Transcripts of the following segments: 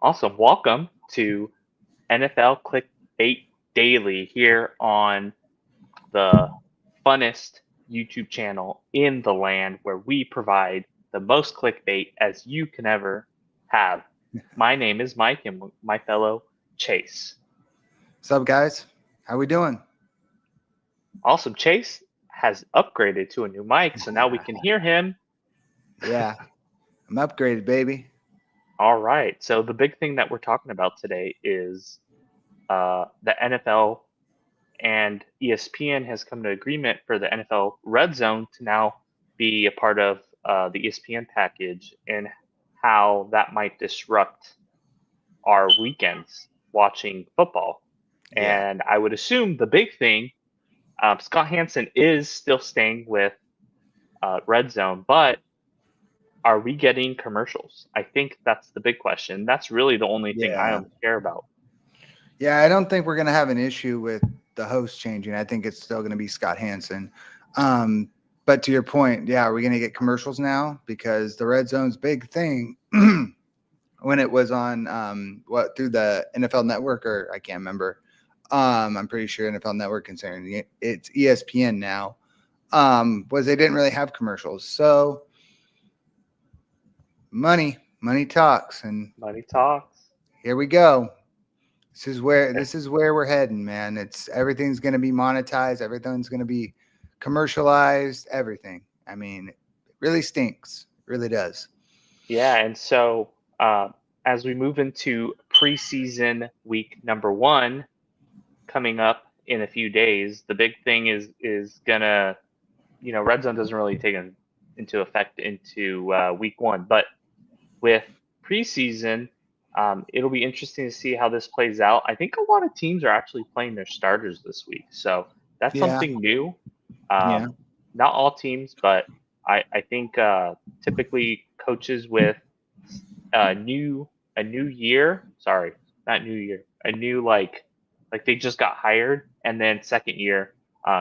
Awesome. Welcome to NFL Clickbait Daily here on the funnest YouTube channel in the land where we provide the most clickbait as you can ever have. My name is Mike and my fellow Chase. What's up, guys? How we doing? Awesome. Chase has upgraded to a new mic, so now we can hear him. Yeah, I'm upgraded, baby. All right. So the big thing that we're talking about today is the NFL and ESPN has come to agreement for the NFL RedZone to now be a part of the ESPN package, and how that might disrupt our weekends watching football. Yeah. And I would assume the big thing, Scott Hanson is still staying with RedZone, but are we getting commercials? I think that's the big question. That's really the only thing I Yeah. don't care about. Yeah, I don't think we're going to have an issue with the host changing. I think it's still going to be Scott Hanson. But to your point, yeah, are we going to get commercials now? Because the Red Zone's big thing when it was on through the NFL Network, or I can't remember. I'm pretty sure NFL Network, considering it's ESPN now, was they didn't really have commercials. So money talks, and Money talks. here we go. This is where we're heading, man. Everything's going to be monetized. Everything's going to be commercialized. Everything. I mean, it really stinks. It really does. Yeah, and so as we move into preseason week number 1 coming up in a few days, the big thing is gonna, Red Zone doesn't really take into effect into week 1, but with preseason, it'll be interesting to see how this plays out. I think a lot of teams are actually playing their starters this week, so that's something new. Yeah. Not all teams, but I think typically coaches with a new year. Sorry, not new year. A new like they just got hired, and then second year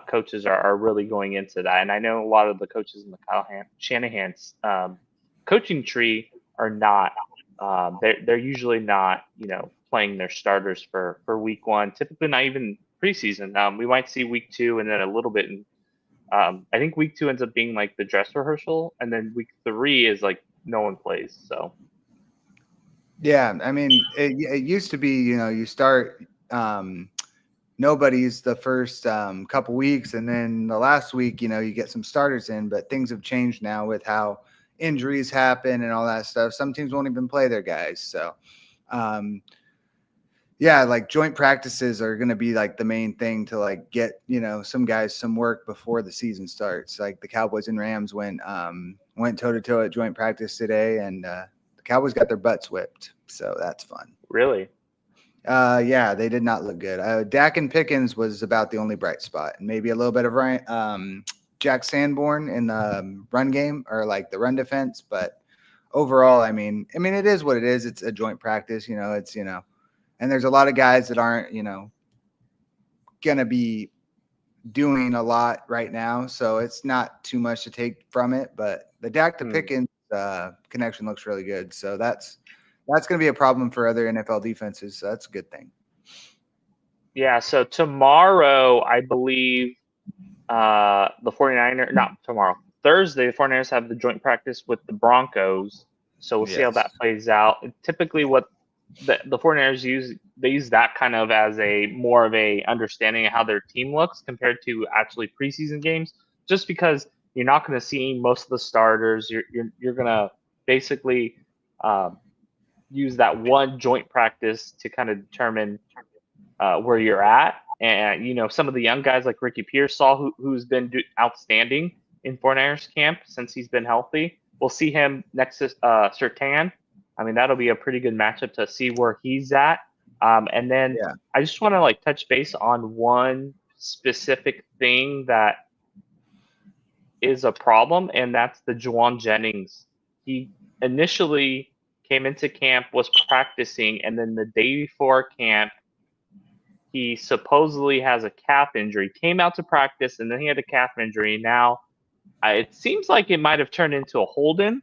coaches are really going into that. And I know a lot of the coaches in the Kyle Shanahan's coaching tree are not. They're usually not playing their starters for week 1. Typically not even preseason. We might see week 2 and then a little bit in. I think week 2 ends up being like the dress rehearsal, and then week 3 is like no one plays. So Yeah, I mean, it used to be, you start nobody's the first couple weeks, and then the last week, you get some starters in, but things have changed now with how injuries happen and all that stuff. Some teams won't even play their guys. So, yeah, like joint practices are going to be like the main thing to like get, some guys some work before the season starts. Like the Cowboys and Rams went toe to toe at joint practice today, and the Cowboys got their butts whipped. So that's fun. really, yeah, they did not look good. Dak and Pickens was about the only bright spot, and maybe a little bit of Jack Sanborn in the run game, or like the run defense. But overall, I mean, it is what it is. It's a joint practice, and there's a lot of guys that aren't, gonna be doing a lot right now, so it's not too much to take from it. But the Dak to Pickens connection looks really good, so that's going to be a problem for other NFL defenses. So that's a good thing. yeah. So tomorrow, I believe the 49ers, not tomorrow, Thursday, the 49ers have the joint practice with the Broncos. So we'll see how that plays out. And typically what the 49ers use that kind of as a more of a understanding of how their team looks compared to actually preseason games, just because you're not going to see most of the starters. You're going to basically use that one joint practice to kind of determine where you're at. And, some of the young guys like Ricky Pearsall, who's been outstanding in 49ers camp since he's been healthy. We'll see him next to Surtain. I mean, that'll be a pretty good matchup to see where he's at. And then I just want to like touch base on one specific thing that is a problem, and that's the Juwan Jennings. He initially came into camp, was practicing, and then the day before camp, he supposedly has a calf injury. Came out to practice, and then he had a calf injury. Now, it seems like it might have turned into a hold-in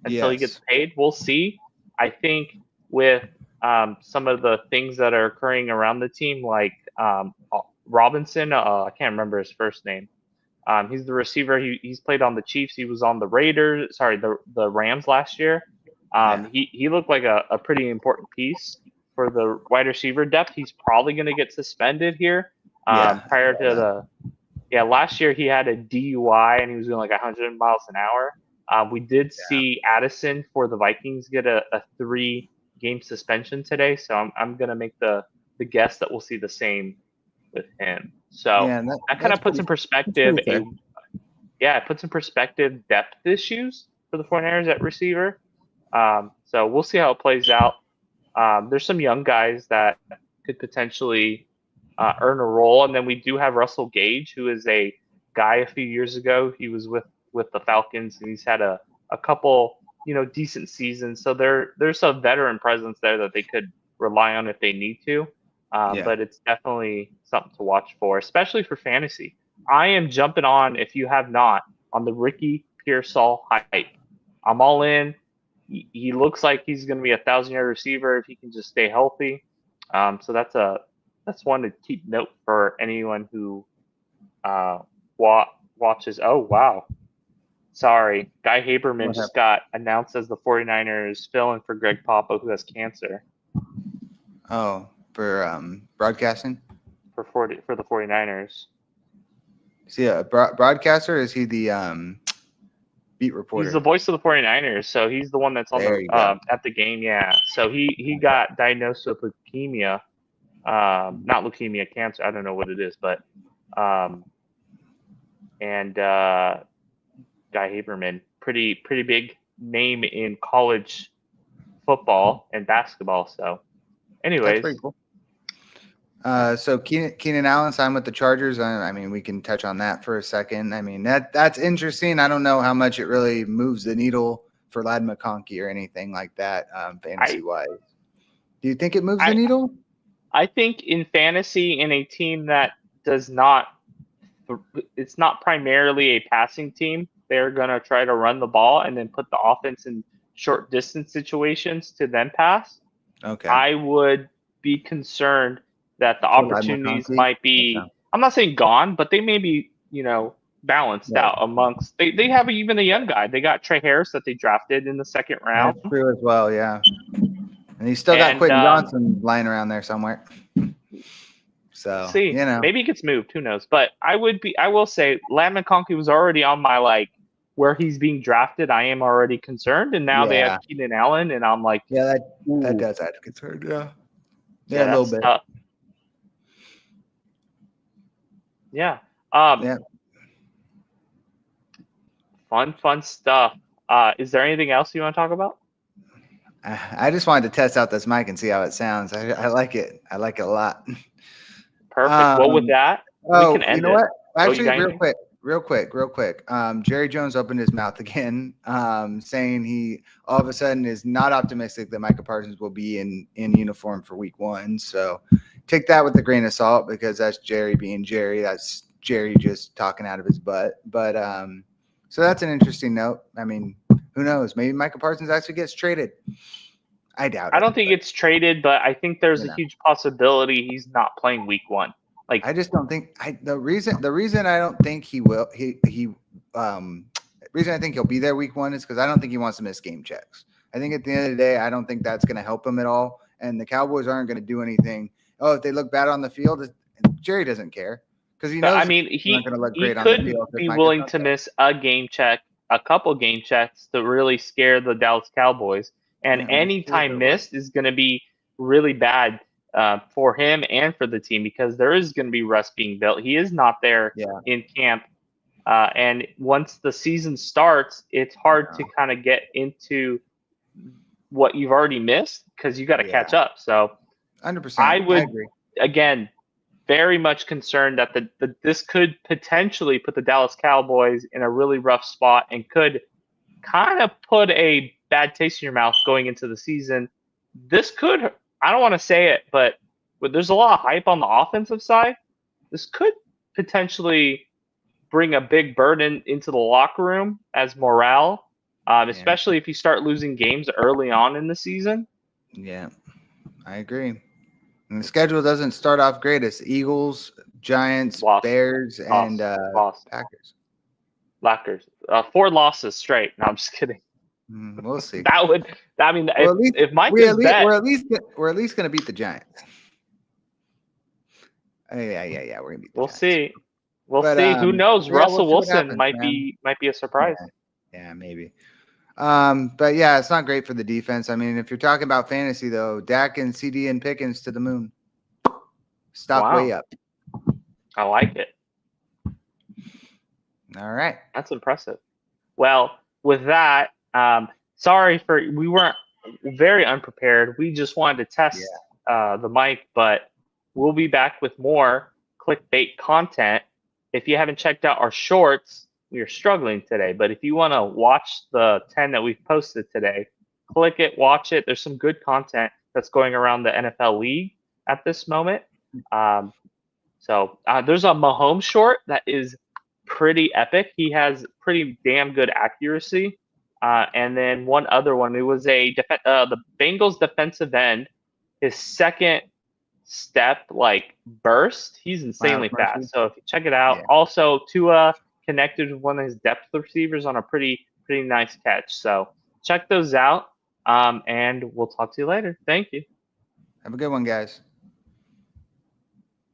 until he gets paid. We'll see. I think with some of the things that are occurring around the team, like Robinson. I can't remember his first name. He's the receiver. He's played on the Chiefs. He was on the Raiders. Sorry, the Rams last year. He looked like a pretty important piece for the wide receiver depth. He's probably going to get suspended here. Prior to last year he had a DUI and he was going like 100 miles an hour. We did see Addison for the Vikings get a 3-game suspension today, so I'm going to make the guess that we'll see the same with him. So that kind of puts in perspective it puts in perspective depth issues for the 49ers at receiver. So we'll see how it plays out. There's some young guys that could potentially earn a role, and then we do have Russell Gage, who is a guy a few years ago. He was with the Falcons, and he's had a couple decent seasons. So there's a veteran presence there that they could rely on if they need to. But it's definitely something to watch for, especially for fantasy. I am jumping on, if you have not, on the Ricky Pearsall hype. I'm all in. He looks like he's going to be a 1,000-yard receiver if he can just stay healthy. So that's one to keep note for anyone who watches. Oh, wow. Sorry. Guy Haberman just got announced as the 49ers fill-in for Greg Papa, who has cancer. Oh, for broadcasting? For the 49ers. Is he a broadcaster, or is he the beat reporter? He's the voice of the 49ers, so he's the one that's on at the game, yeah. So he got diagnosed with leukemia. Not leukemia, cancer. I don't know what it is, but Guy Haberman, pretty big name in college football and basketball. So, anyways, that's pretty cool. So Keenan Allen signed with the Chargers. I mean, we can touch on that for a second. I mean, that's interesting. I don't know how much it really moves the needle for Ladd McConkey or anything like that, fantasy wise. Do you think it moves the needle? I think in fantasy, in a team that does not, it's not primarily a passing team. They're going to try to run the ball and then put the offense in short distance situations to then pass. Okay. I would be concerned that the opportunities might be, I'm not saying gone, but they may be, balanced out amongst, they have even a young guy. They got Trey Harris that they drafted in the second round. That's true as well, yeah. And he's still got Quentin Johnson lying around there somewhere. So, maybe he gets moved. Who knows? But I will say, Ladd McConkey was already on my, where he's being drafted. I am already concerned. And now they have Keenan Allen, and I'm like, yeah, that does add concern. Yeah. Yeah, a little bit. Yeah. Fun stuff. Is there anything else you want to talk about? I just wanted to test out this mic and see how it sounds. I like it. I like it a lot. Perfect. Well, with that, we can end what? Actually, real quick. Jerry Jones opened his mouth again, saying he all of a sudden is not optimistic that Micah Parsons will be in uniform for week 1. So take that with a grain of salt, because that's Jerry being Jerry. That's Jerry just talking out of his butt. But so that's an interesting note. I mean, who knows? Maybe Micah Parsons actually gets traded. I doubt it. I don't think it's traded, but I think there's a huge possibility he's not playing week 1. I just don't think the reason I don't think he will reason I think he'll be there week 1 is because I don't think he wants to miss game checks. I think at the end of the day, I don't think that's going to help him at all. And the Cowboys aren't going to do anything. Oh, if they look bad on the field, Jerry doesn't care because he knows. I mean, he could be willing to miss a game check, a couple game checks to really scare the Dallas Cowboys. And any time missed is going to be really bad for him and for the team, because there is going to be rust being built. He is not there in camp. And once the season starts, it's hard to kind of get into what you've already missed because you got to catch up. So 100%. I agree. Again, very much concerned that this could potentially put the Dallas Cowboys in a really rough spot and could kind of put a bad taste in your mouth going into the season. This could, I don't want to say it, but there's a lot of hype on the offensive side. This could potentially bring a big burden into the locker room as morale, especially if you start losing games early on in the season. Yeah, I agree. And the schedule doesn't start off great. It's Eagles, Giants, Loss, Bears, and loss, Packers. Packers. 4 losses straight. No, I'm just kidding. We'll see. That would. I mean, Well, at least if Mike is bet, we're at least going to beat the Giants. Yeah. We're gonna beat the we'll Giants. see. We'll But, see. Who knows? yeah, Russell we'll see what Wilson happens, might be a surprise. Yeah, maybe. But yeah, it's not great for the defense. I mean, if you're talking about fantasy though, Dak and CD and Pickens to the moon. Stock way up. I like it. All right. That's impressive. Well, with that, sorry we weren't very unprepared. We just wanted to test the mic, but we'll be back with more clickbait content. If you haven't checked out our shorts, we are struggling today, but if you want to watch the 10 that we've posted today, click it, watch it. There's some good content that's going around the NFL league at this moment. So there's a Mahomes short that is pretty epic. He has pretty damn good accuracy. And then one other one, it was the Bengals defensive end, his second step burst, he's insanely fast. So if you check it out, also Tua connected with one of his depth receivers on a pretty nice catch. So check those out, and we'll talk to you later. Thank you. Have a good one, guys.